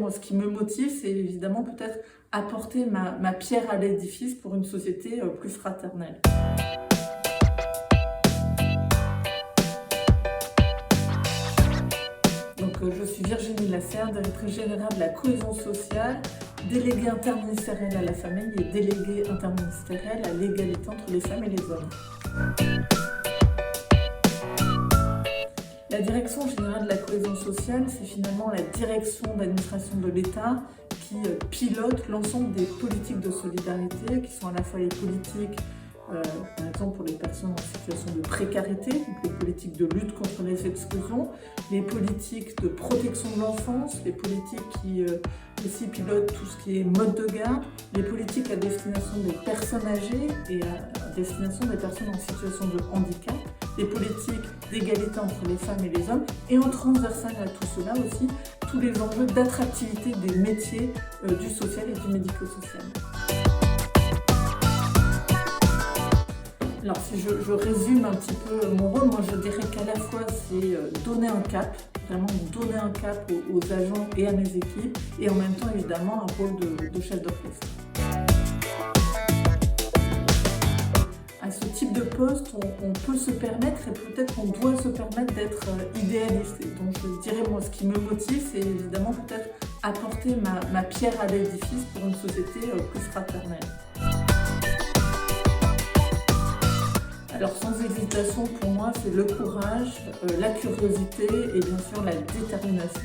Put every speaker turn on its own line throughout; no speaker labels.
Moi, ce qui me motive, c'est évidemment peut-être apporter ma pierre à l'édifice pour une société plus fraternelle. Donc, je suis Virginie Lasserre, directrice générale de la cohésion sociale, déléguée interministérielle à la famille et déléguée interministérielle à l'égalité entre les femmes et les hommes. La direction générale de la cohésion sociale, c'est finalement la direction d'administration de l'État qui pilote l'ensemble des politiques de solidarité, qui sont à la fois les politiques, par exemple pour les personnes en situation de précarité, donc les politiques de lutte contre les exclusions, les politiques de protection de l'enfance, les politiques qui aussi pilotent tout ce qui est mode de garde, les politiques à destination des personnes âgées et à destination des personnes en situation de handicap, les politiques d'égalité entre les femmes et les hommes, et en transversal à tout cela aussi, tous les enjeux d'attractivité des métiers du social et du médico-social. Alors si je résume un petit peu mon rôle, moi je dirais qu'à la fois c'est donner un cap, vraiment donner un cap aux agents et à mes équipes, et en même temps évidemment un rôle de chef d'orchestre. À ce type de poste, on peut se permettre, et peut-être qu'on doit se permettre d'être idéaliste. Et donc je dirais, moi, ce qui me motive, c'est évidemment peut-être apporter ma pierre à l'édifice pour une société plus fraternelle. Alors sans hésitation, pour moi, c'est le courage, la curiosité et bien sûr la détermination.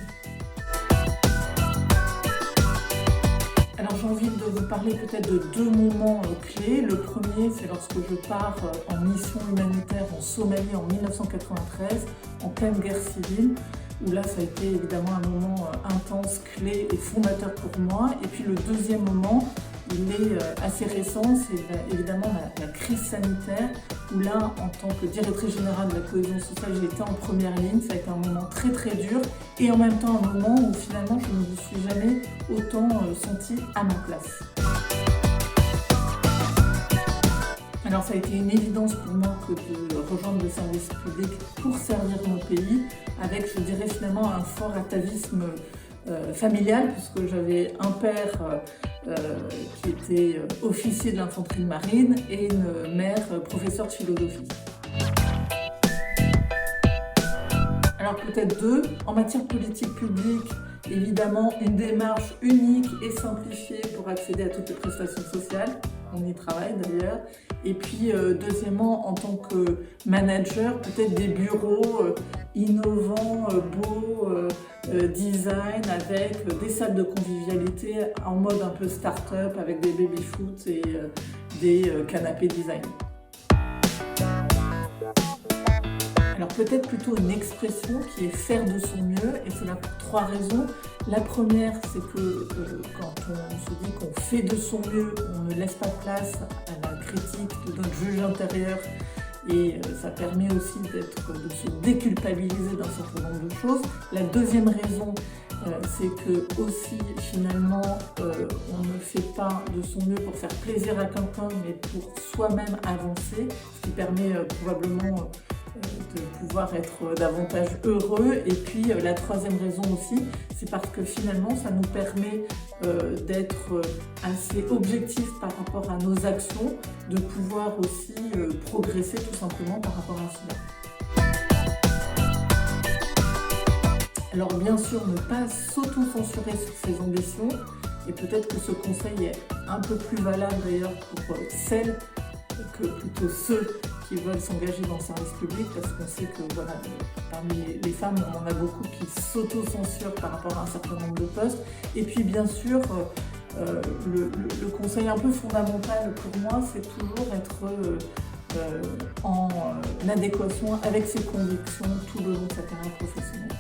Alors j'ai envie de vous parler peut-être de deux moments clés. Le premier, c'est lorsque je pars en mission humanitaire en Somalie en 1993, en pleine guerre civile, où là ça a été évidemment un moment intense, clé et fondateur pour moi. Et puis le deuxième moment, il est assez récent, c'est évidemment la crise sanitaire, où là, en tant que directrice générale de la cohésion sociale, j'ai été en première ligne. Ça a été un moment très très dur, et en même temps un moment où finalement je ne me suis jamais autant sentie à ma place. Alors ça a été une évidence pour moi que de rejoindre le service public pour servir mon pays, avec, je dirais, finalement un fort atavisme familial, puisque j'avais un père qui était officier de l'infanterie de marine et une mère professeure de philosophie. Alors peut-être deux, en matière politique publique, évidemment une démarche unique et simplifiée pour accéder à toutes les prestations sociales. On y travaille d'ailleurs. Et puis deuxièmement, en tant que manager, peut-être des bureaux innovants, beaux, design, avec des salles de convivialité en mode un peu start-up, avec des baby-foot et des canapés design. Alors peut-être plutôt une expression qui est faire de son mieux, et c'est là pour trois raisons. La première, c'est que quand on se dit qu'on fait de son mieux, on ne laisse pas place à la critique de notre juge intérieur, et ça permet aussi de se déculpabiliser d'un certain nombre de choses. La deuxième raison, c'est que aussi finalement on ne fait pas de son mieux pour faire plaisir à quelqu'un, mais pour soi-même avancer, ce qui permet probablement de pouvoir être davantage heureux. Et puis la troisième raison aussi, c'est parce que finalement ça nous permet d'être assez objectifs par rapport à nos actions, de pouvoir aussi progresser tout simplement par rapport à cela. Alors bien sûr, ne pas s'auto-censurer sur ses ambitions, et peut-être que ce conseil est un peu plus valable d'ailleurs pour celles que plutôt ceux qui veulent s'engager dans le service public, parce qu'on sait que voilà, parmi les femmes, on en a beaucoup qui s'auto-censurent par rapport à un certain nombre de postes. Et puis bien sûr, le conseil un peu fondamental pour moi, c'est toujours être en adéquation avec ses convictions tout le long de sa carrière professionnelle.